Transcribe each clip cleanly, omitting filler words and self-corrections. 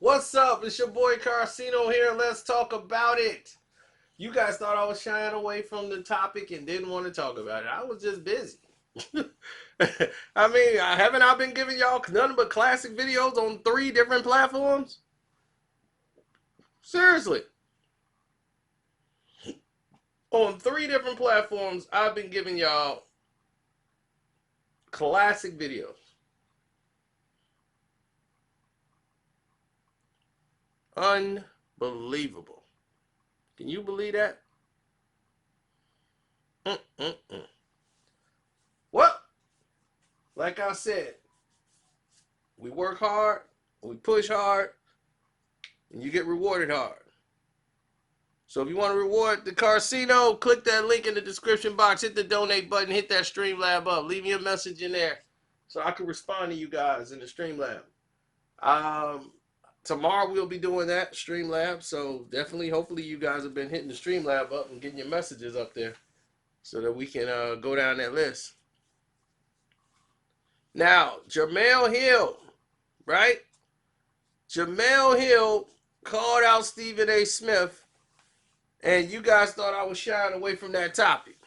What's up? It's your boy Carcino here. Let's talk about it. You guys thought I was shying away from the topic and didn't want to talk about it. I was just busy. I mean, haven't I been giving y'all nothing but classic videos on 3 different platforms? Seriously. On 3 different platforms, I've been giving y'all classic videos. Unbelievable. Can you believe that? Mm-mm-mm. Well, like I said, we work hard, we push hard, and you get rewarded hard. So if you want to reward the Carcino, click that link in the description box, hit the donate button, hit that Streamlab up, leave me a message in there so I can respond to you guys in the Streamlab. Um, Tomorrow we'll be doing that Streamlab, so definitely, hopefully you guys have been hitting the Streamlab up and getting your messages up there so that we can go down that list. Now, Jemele Hill, right? Jemele Hill called out Stephen A. Smith, and you guys thought I was shying away from that topic.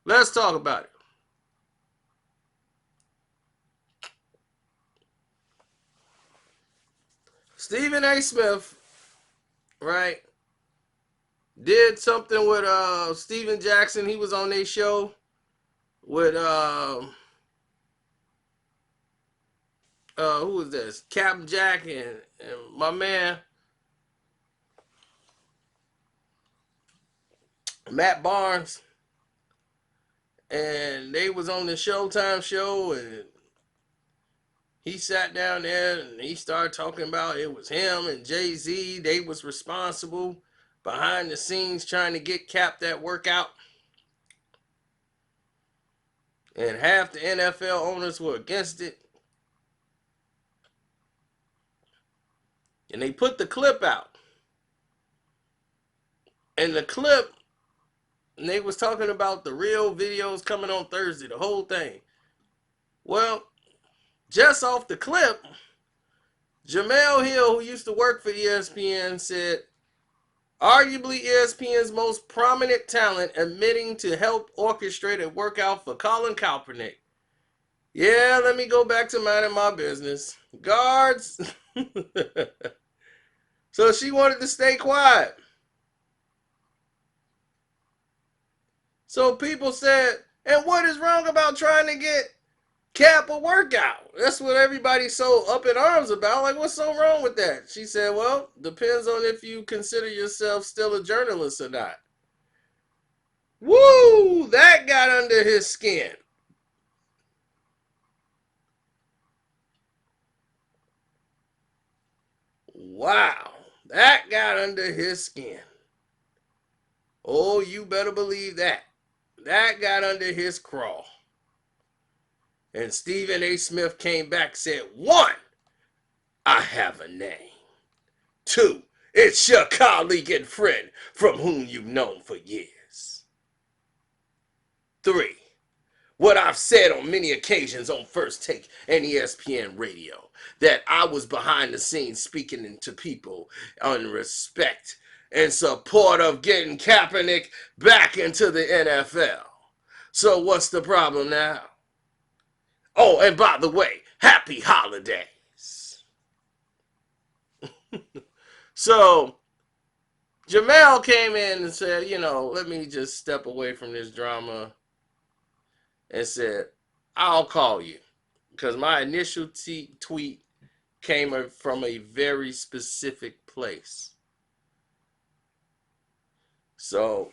Let's talk about it. Stephen A. Smith, right, did something with Steven Jackson. He was on their show with who was this? Captain Jack and my man Matt Barnes, and they was on the Showtime show, and he sat down there and he started talking about it was him and Jay-Z. They was responsible behind the scenes trying to get Cap that workout, and half the NFL owners were against it. And they put the clip out, and the clip, and they was talking about the real videos coming on Thursday, the whole thing. Well, just off the clip, Jemele Hill, who used to work for ESPN, said, arguably ESPN's most prominent talent admitting to help orchestrate a workout for Colin Kaepernick. Yeah, let me go back to minding my business. Guards. So she wanted to stay quiet. So people said, and what is wrong about trying to get Cap a workout? That's what everybody's so up in arms about. Like, what's so wrong with that? She said, well, depends on if you consider yourself still a journalist or not. Woo! That got under his skin. Wow. That got under his skin. Oh, you better believe that. That got under his craw. And Stephen A. Smith came back and said, 1, I have a name. 2, it's your colleague and friend from whom you've known for years. 3, what I've said on many occasions on First Take and ESPN Radio, that I was behind the scenes speaking to people on respect and support of getting Kaepernick back into the NFL. So what's the problem now? Oh, and by the way, happy holidays. So Jemele came in and said, let me just step away from this drama, and said, I'll call you, because my initial tweet came from a very specific place. So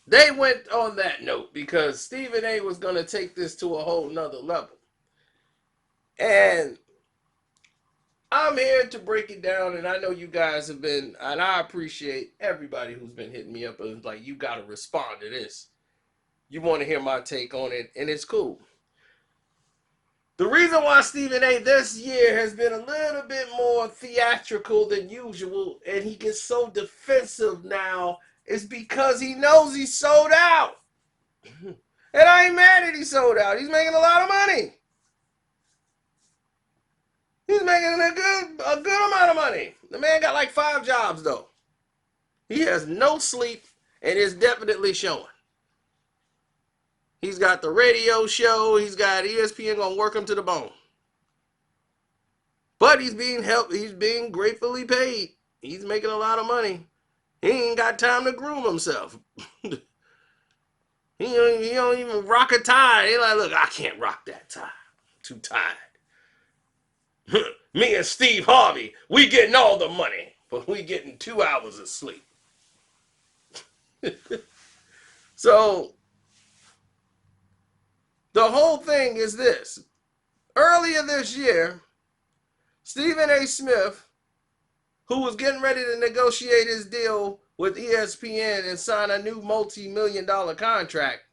they went on that note because Stephen A was going to take this to a whole nother level. And I'm here to break it down, and I know you guys have been, and I appreciate everybody who's been hitting me up and like, you got to respond to this. You want to hear my take on it, and it's cool. The reason why Stephen A this year has been a little bit more theatrical than usual, and he gets so defensive now, is because he knows he's sold out. And I ain't mad that he sold out. He's making a lot of money. He's making a good amount of money. The man got like 5 jobs though. He has no sleep and is definitely showing. He's got the radio show. He's got ESPN gonna work him to the bone. But he's being helped. He's being gratefully paid. He's making a lot of money. He ain't got time to groom himself. he don't even rock a tie. He like, look, I can't rock that tie. I'm too tired. Me and Steve Harvey, we getting all the money, but we getting 2 hours of sleep. So the whole thing is this. Earlier this year, Stephen A. Smith, who was getting ready to negotiate his deal with ESPN and sign a new multi-million-dollar contract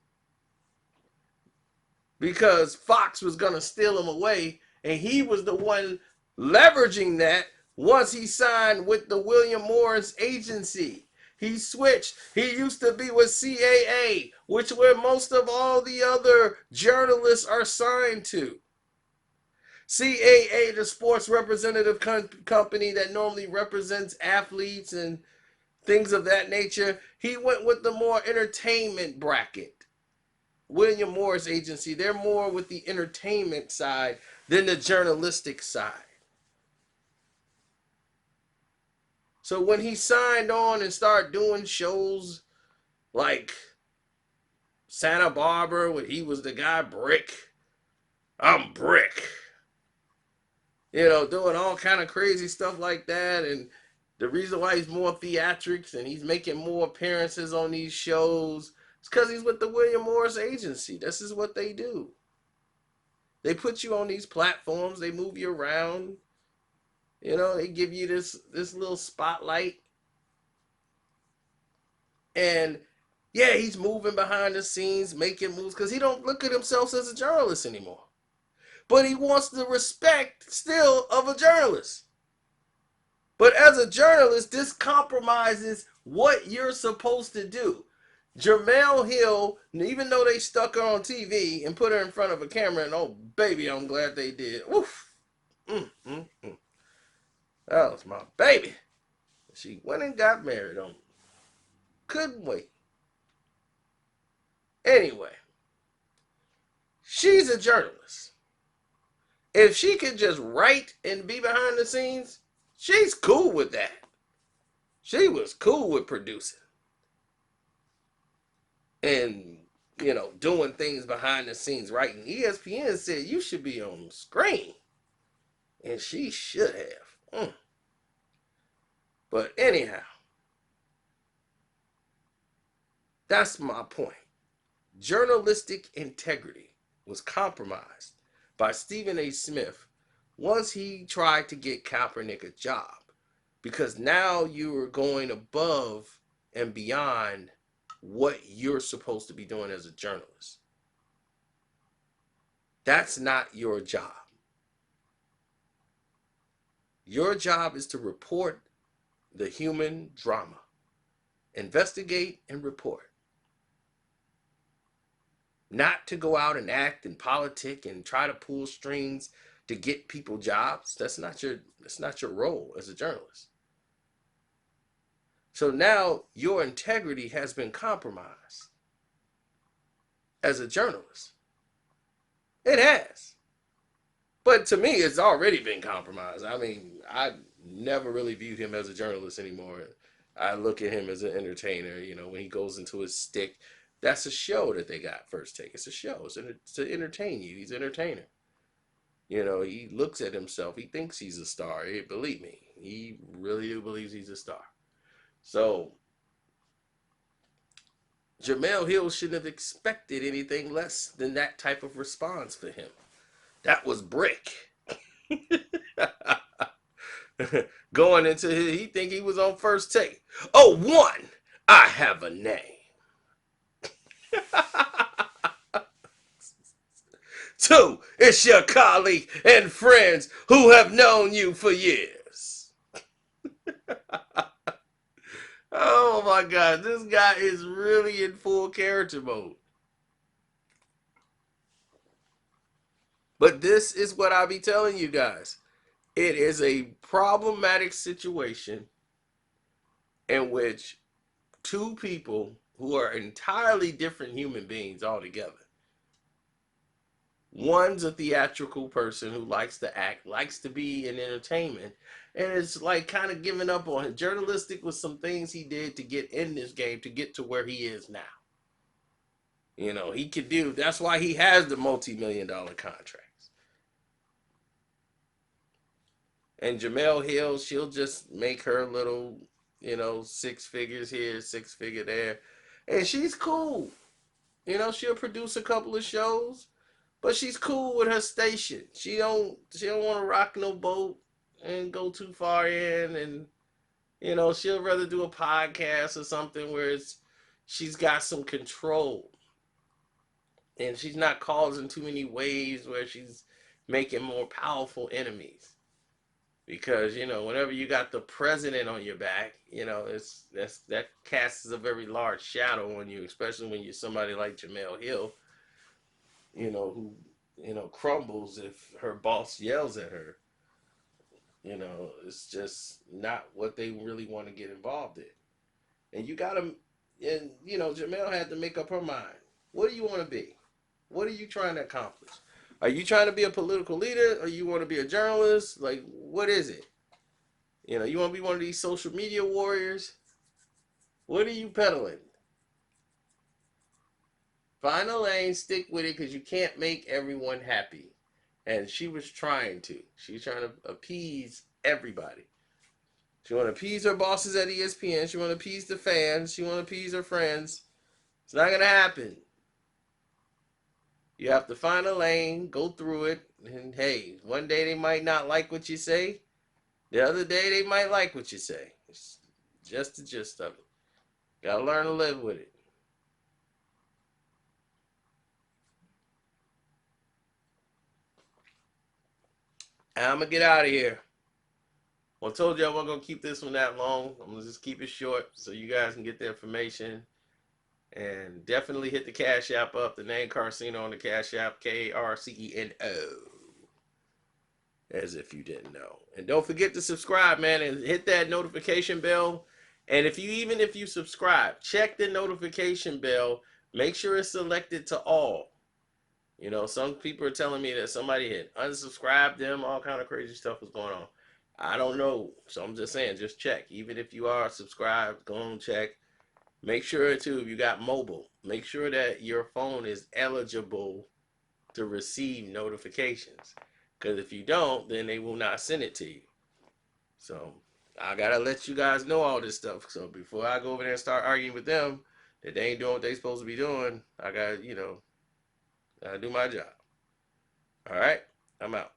because Fox was going to steal him away, and he was the one leveraging that once he signed with the William Morris agency. He switched. He used to be with CAA, which where most of all the other journalists are signed to. CAA, the sports representative company that normally represents athletes and things of that nature, he went with the more entertainment bracket. William Morris agency, they're more with the entertainment side than the journalistic side. So when he signed on and started doing shows like Santa Barbara, when he was the guy Brick, I'm Brick, doing all kind of crazy stuff like that. And the reason why he's more theatrics and he's making more appearances on these shows is because he's with the William Morris agency. This is what they do. They put you on these platforms. They move you around. They give you this little spotlight. And yeah, he's moving behind the scenes, making moves because he don't look at himself as a journalist anymore. But he wants the respect still of a journalist. But as a journalist, this compromises what you're supposed to do. Jemele Hill, even though they stuck her on TV and put her in front of a camera, and oh baby, I'm glad they did. Oof. That was my baby. She went and got married on me. Couldn't wait. Anyway, she's a journalist. If she could just write and be behind the scenes, she's cool with that. She was cool with producing. And, doing things behind the scenes, writing. ESPN said you should be on screen. And she should have. But anyhow, that's my point. Journalistic integrity was compromised by Stephen A. Smith once he tried to get Kaepernick a job. Because now you are going above and beyond what you're supposed to be doing as a journalist. That's not your job. Your job is to report the human drama. Investigate and report. Not to go out and act and politic and try to pull strings to get people jobs. That's not your role as a journalist. So now your integrity has been compromised as a journalist. It has. But to me, it's already been compromised. I mean, I never really viewed him as a journalist anymore. I look at him as an entertainer. When he goes into his stick, that's a show that they got First Take. It's a show. It's to entertain you. He's an entertainer. He looks at himself. He thinks he's a star. Believe me, he really believes he's a star. So, Jemele Hill shouldn't have expected anything less than that type of response for him. That was Brick. Going into he think he was on First Take. Oh, 1, I have a name. 2, it's your colleague and friends who have known you for years. Oh my God, this guy is really in full character mode. But this is what I be telling you guys. It is a problematic situation in which two people who are entirely different human beings altogether. One's a theatrical person who likes to act, likes to be in entertainment, and it's like kind of giving up on it. Journalistic was some things he did to get in this game to get to where he is now. He could do. That's why he has the multi-million-dollar contracts. And Jemele Hill, she'll just make her little, six figures here, six figure there, and she's cool. She'll produce a couple of shows, but she's cool with her station. She don't want to rock no boat and go too far in, and she'll rather do a podcast or something where she's got some control and she's not causing too many waves where she's making more powerful enemies. Because whenever you got the president on your back, that casts a very large shadow on you, especially when you're somebody like Jemele Hill, who crumbles if her boss yells at her. It's just not what they really want to get involved in. And you gotta, and Jemele had to make up her mind. What do you want to be? What are you trying to accomplish? Are you trying to be a political leader, or you want to be a journalist? Like, what is it? You want to be one of these social media warriors? What are you peddling? Find a lane, stick with it, because you can't make everyone happy. And she was trying to. She was trying to appease everybody. She want to appease her bosses at ESPN. She want to appease the fans. She want to appease her friends. It's not going to happen. You have to find a lane, go through it, and hey, one day they might not like what you say. The other day they might like what you say. It's just the gist of it. Gotta learn to live with it. I'm gonna get out of here. Well, I told you I wasn't gonna keep this one that long. I'm gonna just keep it short so you guys can get the information. And definitely hit the Cash App up. The name Carcino on the Cash App, Karceno. As if you didn't know. And don't forget to subscribe, man, and hit that notification bell. And if you subscribe, check the notification bell. Make sure it's selected to all. Some people are telling me that somebody had unsubscribed them, all kind of crazy stuff was going on. I don't know. So I'm just saying, just check. Even if you are subscribed, go and check. Make sure too, if you got mobile, make sure that your phone is eligible to receive notifications. Because if you don't, then they will not send it to you. So I gotta let you guys know all this stuff. So before I go over there and start arguing with them that they ain't doing what they supposed to be doing, I gotta do my job. All right, I'm out.